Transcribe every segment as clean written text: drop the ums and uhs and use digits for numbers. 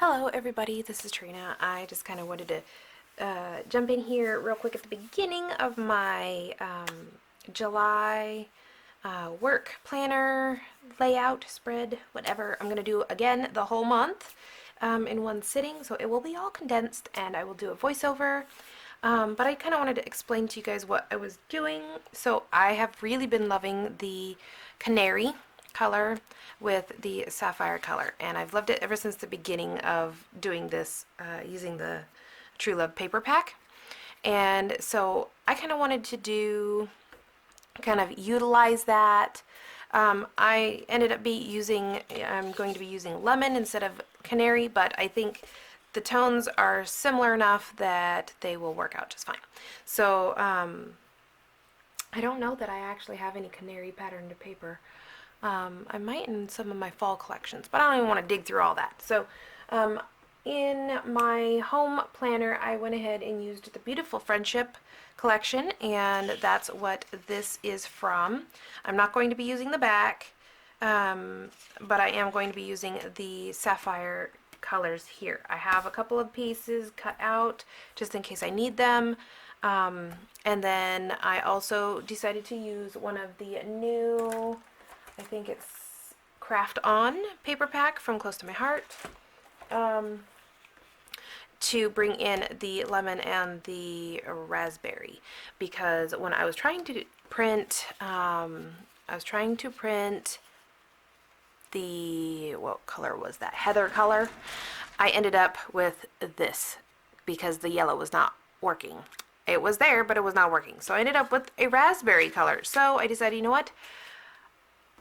Hello everybody, this is Trina. I just kind of wanted to jump in here real quick at the beginning of my July work planner, layout, spread, whatever. I'm going to do again the whole month in one sitting, so it will be all condensed and I will do a voiceover. But I kind of wanted to explain to you guys what I was doing. So I have really been loving the canary color with the sapphire color, and I've loved it ever since the beginning of doing this using the True Love paper pack. And so I kind of wanted to kind of utilize that. I ended up I'm going to be using lemon instead of canary, but I think the tones are similar enough that they will work out just fine. So I don't know that I actually have any canary patterned paper. I might in some of my fall collections, but I don't even want to dig through all that. So in my home planner, I went ahead and used the Beautiful Friendship collection, and that's what this is from. I'm not going to be using the back, but I am going to be using the sapphire colors here. I have a couple of pieces cut out just in case I need them. And then I also decided to use one of the new, I think it's Craft On paper pack from Close to My Heart, to bring in the lemon and the raspberry, because when I was trying to print, the, what color was that? Heather color. I ended up with this because the yellow was not working. It was there, but it was not working. So I ended up with a raspberry color. So I decided, you know what?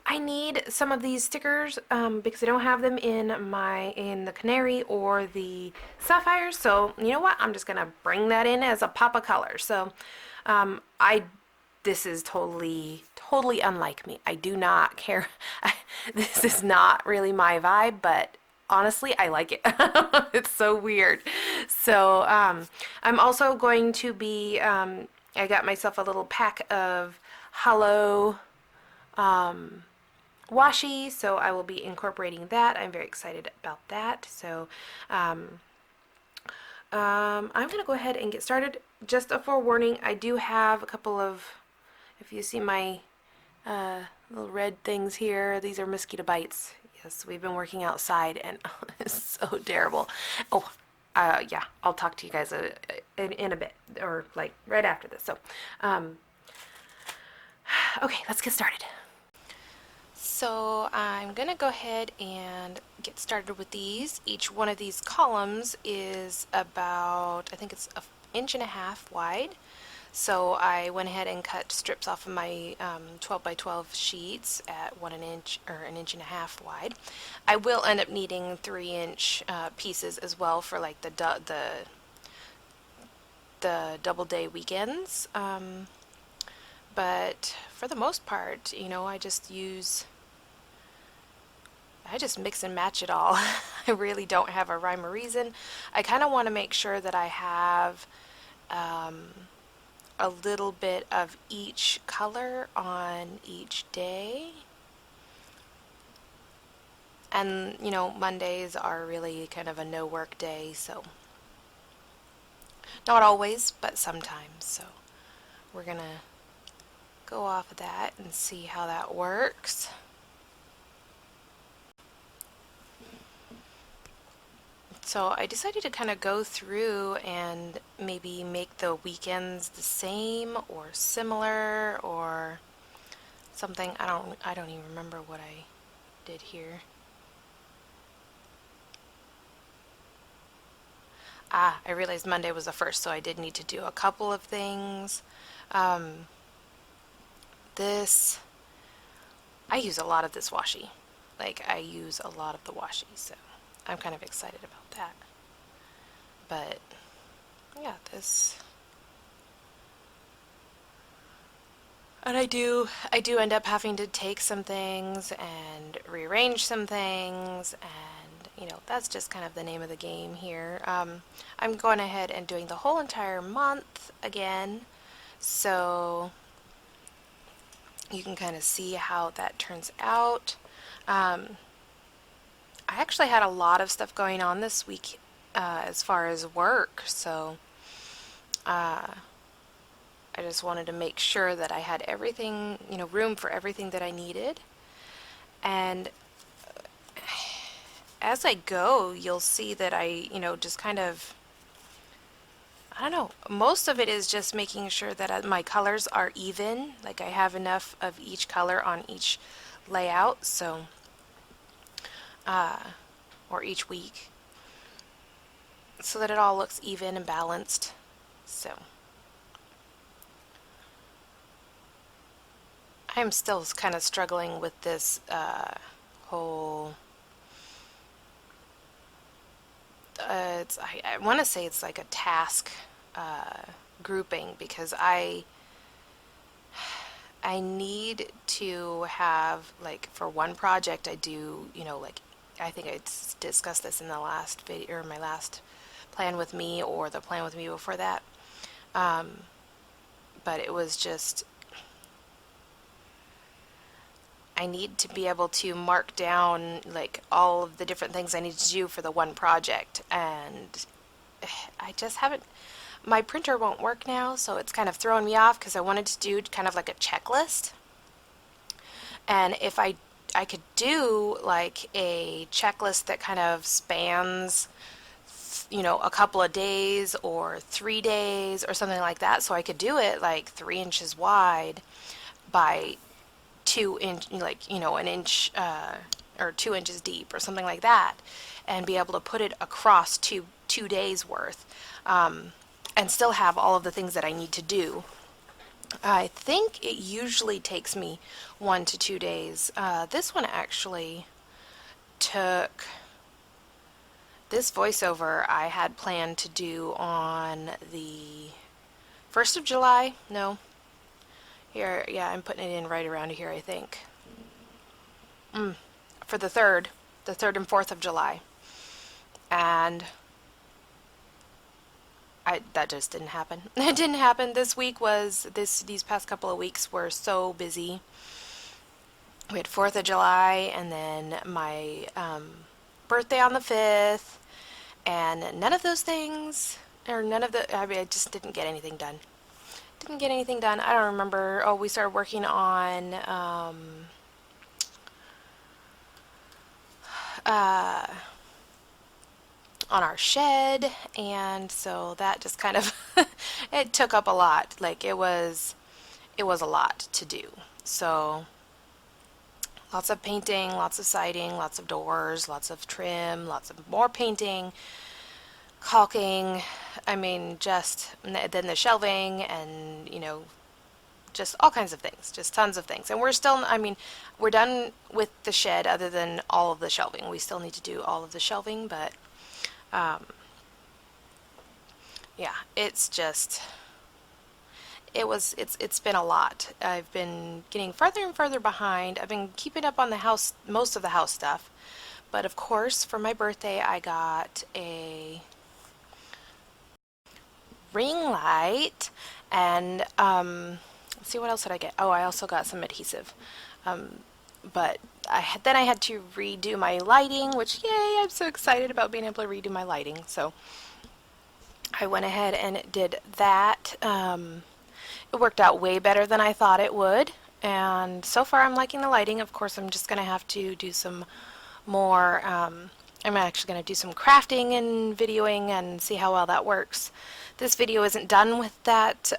I need some of these stickers because I don't have them in the canary or the sapphire. So you know what? I'm just gonna bring that in as a pop of color. So this is totally unlike me. I do not care. This is not really my vibe, but honestly, I like it. It's so weird. So I'm also going to be, I got myself a little pack of hollow washi, so I will be incorporating that. I'm very excited about that. So I'm going to go ahead and get started. Just a forewarning, I do have a couple of, if you see my little red things here, these are mosquito bites. Yes, we've been working outside and it's so terrible. Oh, yeah, I'll talk to you guys in a bit, or like right after this. So, okay, let's get started. So I'm gonna go ahead and get started with these. Each one of these columns is about, I think it's an inch and a half wide. So I went ahead and cut strips off of my 12 by 12 sheets at an inch or an inch and a half wide. I will end up needing 3-inch pieces as well for like the double day weekends. But for the most part, you know, I just mix and match it all. I really don't have a rhyme or reason. I kind of want to make sure that I have a little bit of each color on each day. And, you know, Mondays are really kind of a no work day, so not always, but sometimes. So we're gonna go off of that and see how that works. So I decided to kind of go through and maybe make the weekends the same or similar or something. I don't even remember what I did here. I realized Monday was the first, so I did need to do a couple of things. This, I use a lot of this washi. Like, I use a lot of the washi, so I'm kind of excited about that. But yeah, this, and I do end up having to take some things and rearrange some things, and you know, that's just kind of the name of the game here. I'm going ahead and doing the whole entire month again, so you can kind of see how that turns out. I actually had a lot of stuff going on this week as far as work, so I just wanted to make sure that I had everything, room for everything that I needed. And as I go, you'll see that just kind of, I don't know, most of it is just making sure that my colors are even, like I have enough of each color on each layout, so, or each week, so that it all looks even and balanced. So, I'm still kind of struggling with this whole I want to say it's like a task grouping because I need to have, like, for one project I do, like, I think I discussed this in the last video or my last plan with me or the plan with me before that. But it was just I need to be able to mark down like all of the different things I need to do for the one project, and I just haven't. My printer won't work now, so it's kind of throwing me off because I wanted to do kind of like a checklist. And if I could do like a checklist that kind of spans, a couple of days or 3 days or something like that, so I could do it like 3 inches wide by 2 inch, like, an inch or 2 inches deep or something like that, and be able to put it across two days worth, and still have all of the things that I need to do. I think it usually takes me 1 to 2 days. This one actually took this voiceover I had planned to do on the 1st of July. No, here, yeah, I'm putting it in right around here, I think. For the third and 4th of July. And that just didn't happen. It didn't happen. These past couple of weeks were so busy. We had 4th of July and then my birthday on the 5th, and none of those things, or none of the, I mean, I just didn't get anything done. Didn't get anything done. I don't remember. Oh, we started working on our shed, and so that just kind of it took up a lot. Like it was a lot to do. So lots of painting, lots of siding, lots of doors, lots of trim, lots of more painting, caulking. I mean, just then the shelving and, just all kinds of things, just tons of things. And we're still, I mean, we're done with the shed other than all of the shelving. We still need to do all of the shelving, but yeah, it's been a lot. I've been getting further and further behind. I've been keeping up on the house, most of the house stuff. But of course, for my birthday, I got a ring light, and let's see, what else did I get? Oh, I also got some adhesive. But then I had to redo my lighting, which, yay, I'm so excited about being able to redo my lighting. So I went ahead and did that. It worked out way better than I thought it would, and so far I'm liking the lighting. Of course, I'm just going to have to do some more, I'm actually going to do some crafting and videoing and see how well that works. This video isn't done with that,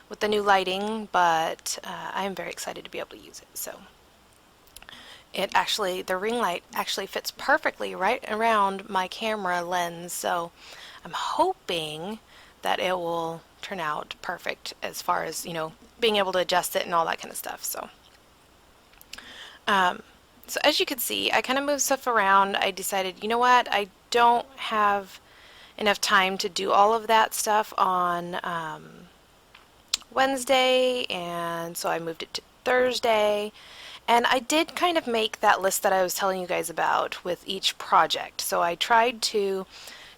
with the new lighting, but I'm very excited to be able to use it. So the ring light actually fits perfectly right around my camera lens, so I'm hoping that it will turn out perfect as far as, being able to adjust it and all that kind of stuff. So so as you can see, I kind of moved stuff around. I decided, you know what, I don't have enough time to do all of that stuff on Wednesday, and so I moved it to Thursday. And I did kind of make that list that I was telling you guys about with each project. So I tried to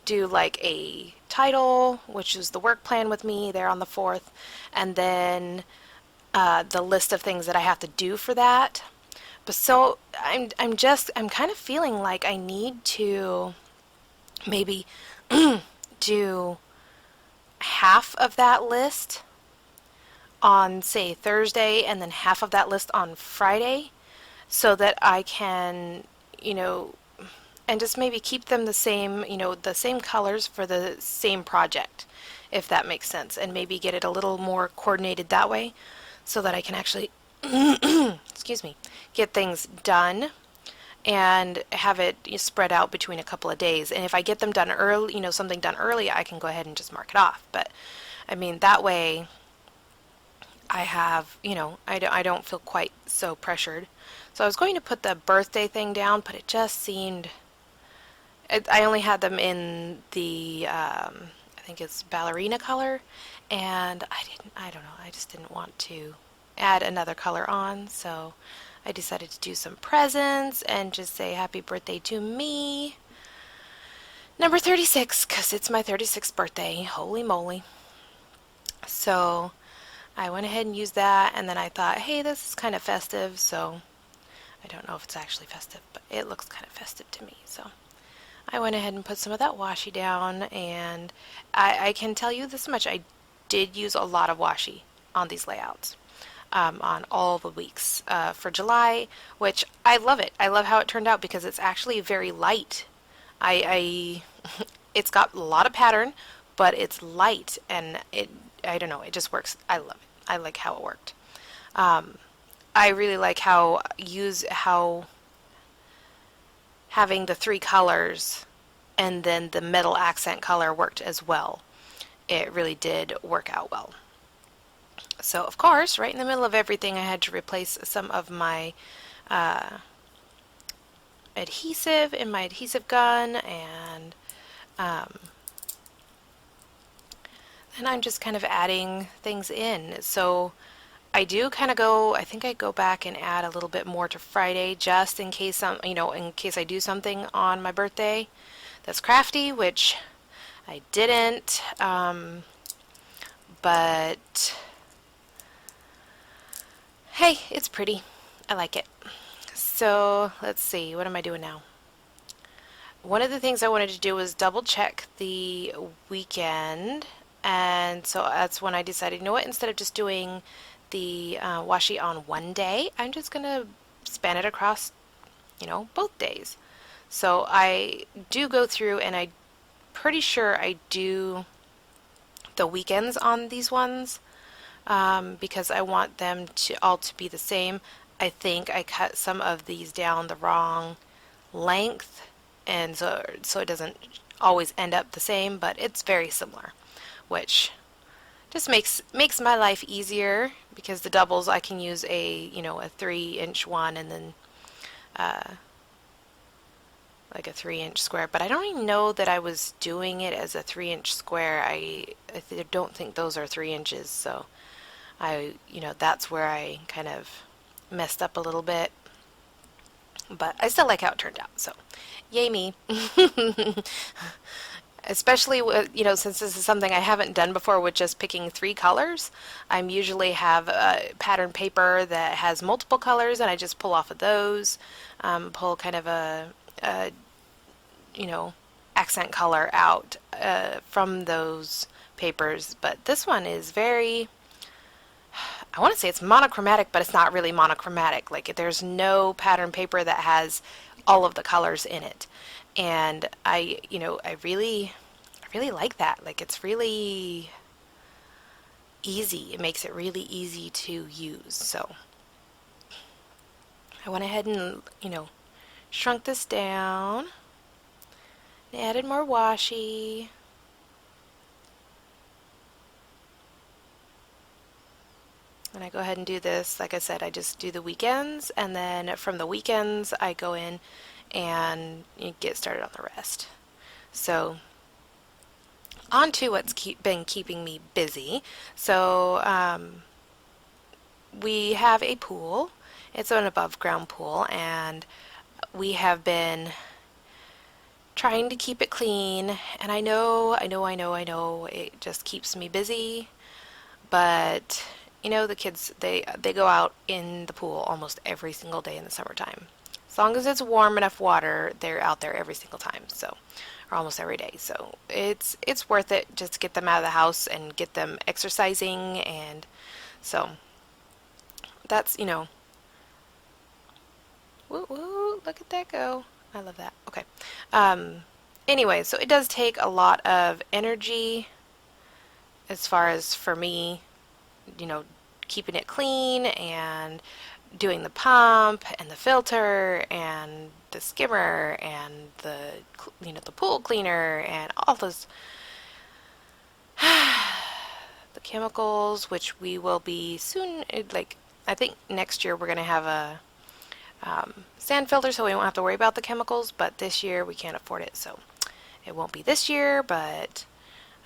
do like a title, which is the work plan with me there on the 4th, and then the list of things that I have to do for that. So I'm kind of feeling like I need to maybe do half of that list on, say, Thursday, and then half of that list on Friday, so that I can, you know, and just maybe keep them the same, the same colors for the same project, if that makes sense, and maybe get it a little more coordinated that way so that I can actually, excuse me, get things done and have it spread out between a couple of days. And if I get them done early, something done early, I can go ahead and just mark it off. But I mean, that way I have, I don't feel quite so pressured. So I was going to put the birthday thing down, but it just seemed, I only had them in the, I think it's ballerina color, and I don't know, I just didn't want to add another color on, so I decided to do some presents and just say happy birthday to me, number 36, because it's my 36th birthday, holy moly. So I went ahead and used that, and then I thought, hey, this is kind of festive, so I don't know if it's actually festive, but it looks kind of festive to me, so I went ahead and put some of that washi down, and I can tell you this much, I did use a lot of washi on these layouts, on all the weeks for July, which I love it. I love how it turned out because it's actually very light. It's got a lot of pattern, but it's light, and I don't know, it just works. I love it. I like how it worked. I really like how having the three colors and then the middle accent color worked as well. It really did work out well. So of course, right in the middle of everything, I had to replace some of my adhesive in my adhesive gun, and then I'm just kind of adding things in. So I do kind of go, I think I go back and add a little bit more to Friday just in case in case I do something on my birthday that's crafty, which I didn't, but hey, it's pretty. I like it. So let's see, what am I doing now? One of the things I wanted to do was double check the weekend, and so that's when I decided, you know what, instead of just doing the washi on one day, I'm just gonna span it across, both days. So I do go through, and I'm pretty sure I do the weekends on these ones, because I want them to all to be the same. I think I cut some of these down the wrong length, and so it doesn't always end up the same, but it's very similar, which just makes my life easier, because the doubles I can use a 3-inch one, and then like a 3-inch square, but I don't even know that I was doing it as a 3-inch square. I don't think those are 3 inches, so that's where I kind of messed up a little bit, but I still like how it turned out, so yay me. Especially with, since this is something I haven't done before with just picking 3 colors. I usually have a pattern paper that has multiple colors, and I just pull off of those, pull kind of a accent color out from those papers. But this one is very, I want to say it's monochromatic, but it's not really monochromatic. Like, there's no pattern paper that has all of the colors in it. And I really like that. Like, it's really easy. It makes it really easy to use. So I went ahead and, shrunk this down and added more washi. And I go ahead and do this, like I said, I just do the weekends, and then from the weekends I go in and get started on the rest. So on to what's been keeping me busy. So we have a pool. It's an above ground pool, and we have been trying to keep it clean, and I know it just keeps me busy, but you know, the kids, they go out in the pool almost every single day in the summertime. As long as it's warm enough water, they're out there every single time. So, or almost every day. So it's worth it just to get them out of the house and get them exercising. And so that's, you know, woo woo, look at that go. I love that. Okay. Anyway, so it does take a lot of energy as far as for me, you know, keeping it clean and doing the pump and the filter and the skimmer and the, you know, the pool cleaner and all those the chemicals, which we will be soon, like I think next year we're going to have a sand filter, so we won't have to worry about the chemicals, but this year we can't afford it, so it won't be this year. But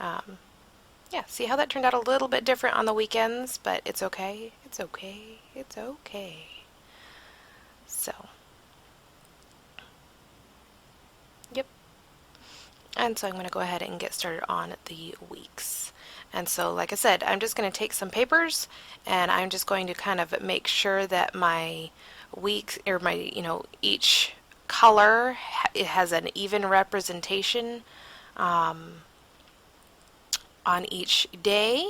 yeah, see how that turned out a little bit different on the weekends, but it's okay. It's okay. It's okay. So, yep. And so I'm going to go ahead and get started on the weeks. And so, like I said, I'm just going to take some papers and I'm just going to kind of make sure that my weeks, or my, you know, each color, it has an even representation on each day,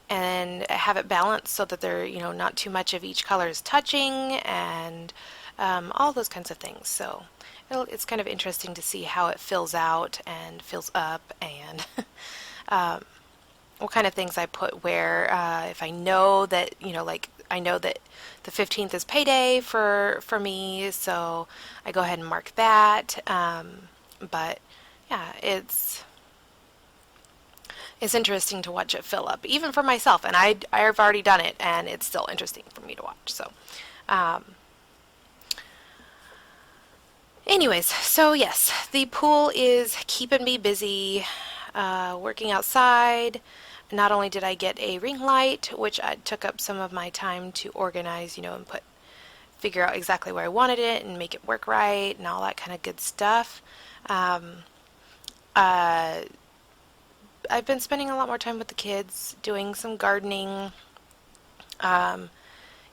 and have it balanced so that they're, you know, not too much of each color is touching, and all those kinds of things. So it's kind of interesting to see how it fills out and fills up, and what kind of things I put where. If I know that, you know, like I know that the 15th is payday for me, so I go ahead and mark that. But yeah, it's interesting to watch it fill up, even for myself. And I've already done it, and it's still interesting for me to watch. So, anyways, so yes, the pool is keeping me busy, working outside. Not only did I get a ring light, which I took up some of my time to organize, you know, and figure out exactly where I wanted it and make it work right and all that kind of good stuff. I've been spending a lot more time with the kids, doing some gardening,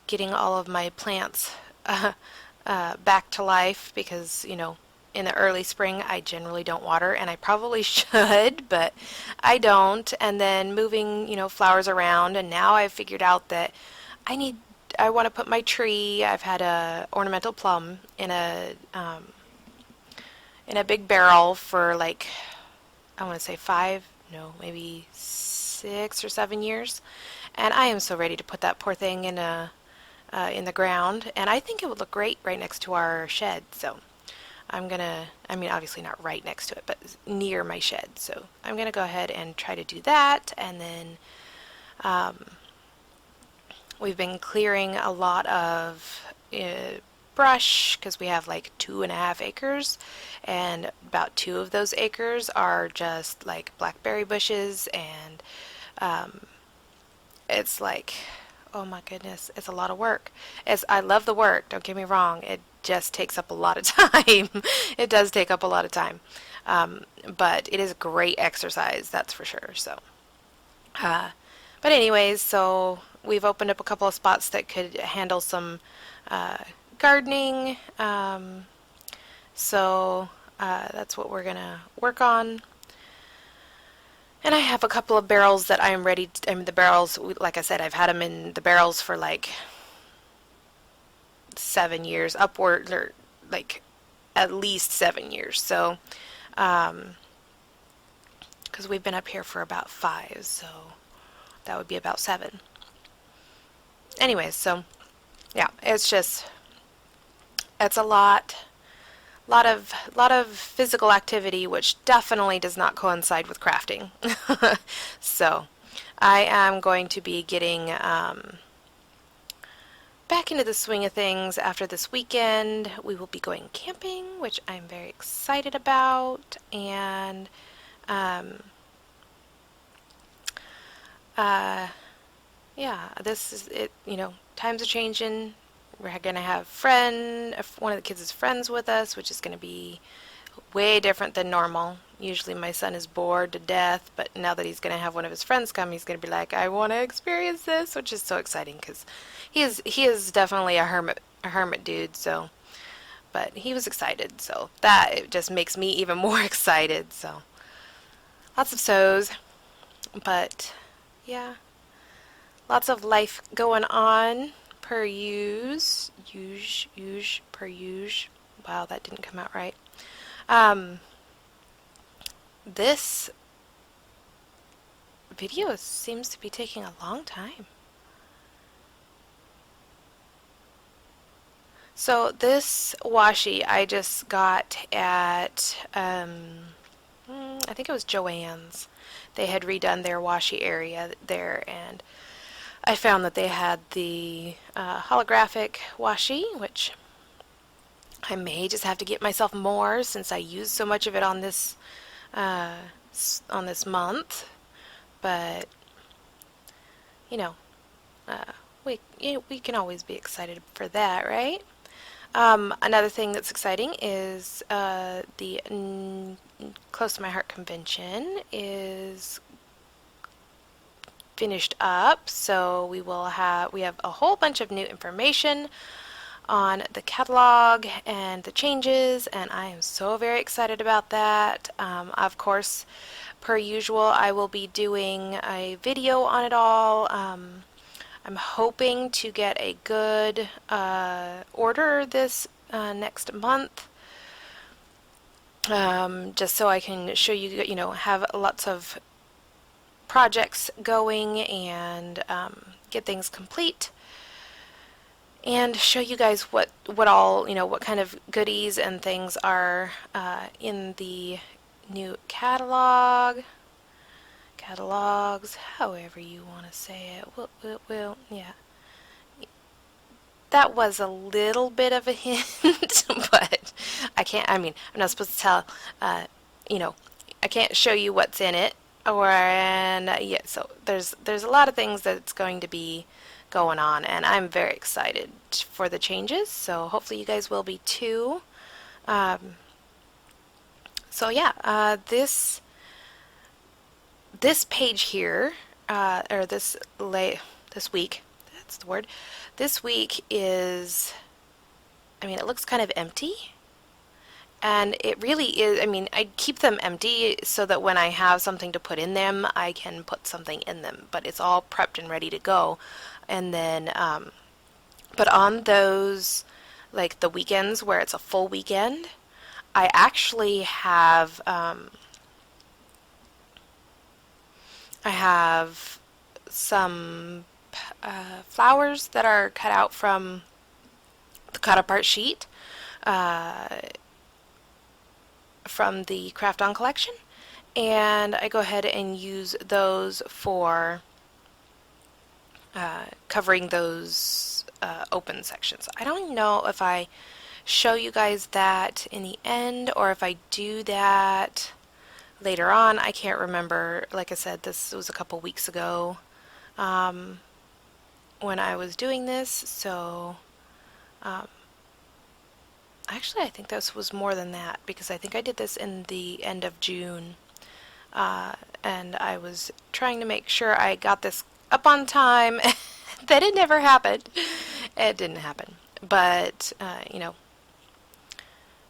getting all of my plants back to life, because, you know, in the early spring I generally don't water, and I probably should, but I don't. And then moving, you know, flowers around, and now I've figured out that I want to put my tree. I've had a ornamental plum in a big barrel for, like, I want to say maybe 6 or 7 years, and I am so ready to put that poor thing in the ground, and I think it would look great right next to our shed. So I'm gonna, I mean, obviously not right next to it, but near my shed. So I'm gonna go ahead and try to do that. And then we've been clearing a lot of brush, because we have like 2.5 acres, and about 2 of those acres are just like blackberry bushes, and it's like, oh my goodness, it's a lot of work. I love the work, don't get me wrong, it just takes up a lot of time. It does take up a lot of time, but it is great exercise, that's for sure. So but anyways, so we've opened up a couple of spots that could handle some gardening, so that's what we're gonna work on. And I have a couple of barrels that I am ready to, I mean, the barrels, like I said, I've had them in the barrels for like 7 years, upward, or like at least 7 years. So, because we've been up here for about 5, so that would be about 7. Anyways, so yeah, it's a lot of physical activity, which definitely does not coincide with crafting. So I am going to be getting back into the swing of things after this weekend. We will be going camping, which I'm very excited about, and yeah, this is it. You know, times are changing. We're going to have one of the kids is friends with us, which is going to be way different than normal. Usually my son is bored to death, but now that he's going to have one of his friends come, he's going to be like, I want to experience this, which is so exciting because he is definitely a hermit dude, so, but he was excited, so that it just makes me even more excited, so lots of so's, but yeah, lots of life going on per per use. Wow, that didn't come out right. Um, this video seems to be taking a long time. So this washi I just got at, I think it was Joann's. They had redone their washi area there, and I found that they had the holographic washi, which I may just have to get myself more since I used so much of it on this uh, month. But you know, uh, we can always be excited for that, right? Another thing that's exciting is the Close to My Heart convention is finished up, so we have a whole bunch of new information on the catalog and the changes, and I am so very excited about that. Of course, per usual, I will be doing a video on it all. I'm hoping to get a good order this next month, just so I can show you, have lots of projects going and get things complete, and show you guys what all, what kind of goodies and things are in the new catalogs, however you want to say it. Yeah. That was a little bit of a hint, but I'm not supposed to tell, I can't show you what's in it, yeah, so there's a lot of things that's going to be going on, and I'm very excited for the changes, so hopefully you guys will be too. So yeah, this page here, or this week, that's the word. This week is, it looks kind of empty. And it really is, I keep them empty so that when I have something to put in them, I can put something in them. But it's all prepped and ready to go. And then, but on those, like the weekends where it's a full weekend, I actually have, I have some flowers that are cut out from the cut apart sheet from the Craft On collection, and I go ahead and use those for covering those open sections. I don't know if I show you guys that in the end or if I do that later on. I can't remember. Like I said, this was a couple weeks ago when I was doing this, so actually I think this was more than that, because I think I did this in the end of June, and I was trying to make sure I got this up on time. That it never happened. It didn't happen, but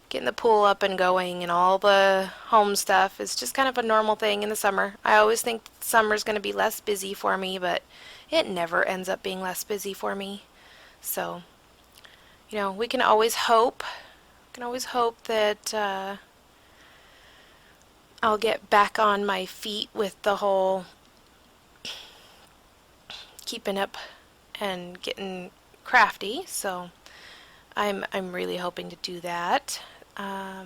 getting the pool up and going and all the home stuff is just kind of a normal thing in the summer. I always think summer's going to be less busy for me, but it never ends up being less busy for me. So, we can always hope. That I'll get back on my feet with the whole keeping up and getting crafty. So I'm really hoping to do that. I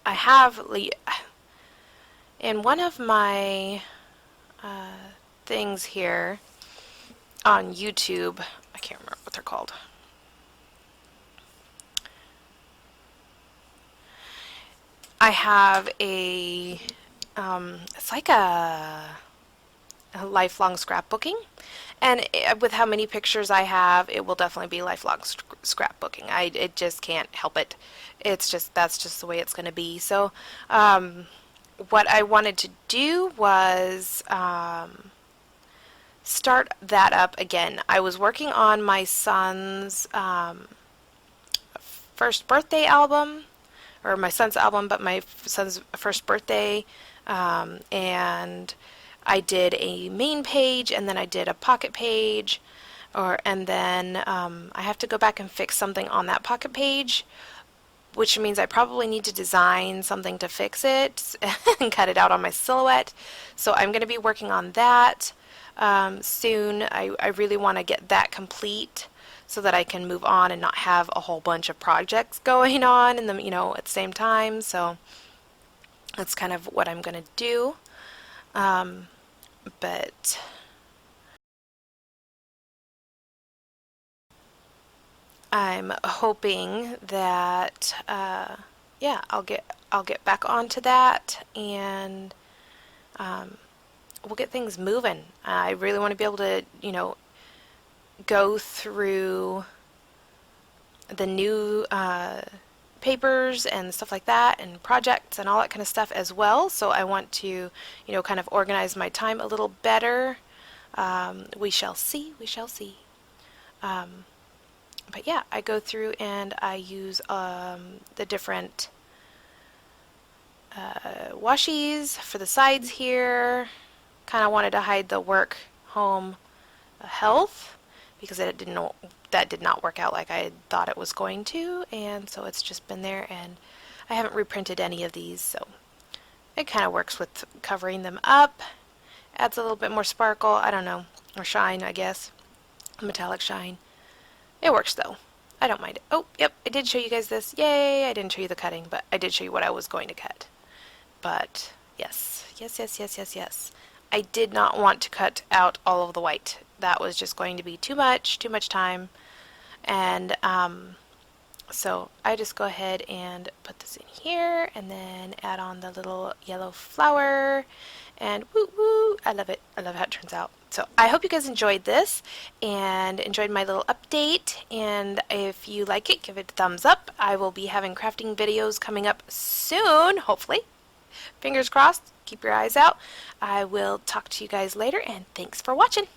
have in one of my things here on YouTube, I can't remember what they're called. I have a it's like a lifelong scrapbooking, and with how many pictures I have, it will definitely be lifelong scrapbooking. It just can't help it. That's just the way it's going to be. So what I wanted to do was start that up again. I was working on my son's first birthday album, or my son's album, but my son's first birthday, and I did a main page, and then I did a pocket page, and then I have to go back and fix something on that pocket page, which means I probably need to design something to fix it and cut it out on my silhouette. So I'm going to be working on that soon. I really want to get that complete so that I can move on and not have a whole bunch of projects going on in the, at the same time. So that's kind of what I'm going to do. But I'm hoping that yeah, I'll get back onto that, and we'll get things moving. I really want to be able to, go through the new papers and stuff like that, and projects and all that kind of stuff as well. So I want to, kind of organize my time a little better. We shall see. We shall see. But yeah, I go through and I use the different washies for the sides here. Kind of wanted to hide the work, home, health, because that did not work out like I thought it was going to, and so it's just been there, and I haven't reprinted any of these, so it kind of works with covering them up. Adds a little bit more sparkle, I don't know, or shine, I guess, metallic shine. It works though. I don't mind it. Oh, yep, I did show you guys this. Yay! I didn't show you the cutting, but I did show you what I was going to cut. But yes. I did not want to cut out all of the white. That was just going to be too much time. And so I just go ahead and put this in here, and then add on the little yellow flower, and woo woo, I love it. I love how it turns out. So I hope you guys enjoyed this and enjoyed my little update, and if you like it, give it a thumbs up. I will be having crafting videos coming up soon, hopefully. Fingers crossed. Keep your eyes out. I will talk to you guys later, and thanks for watching.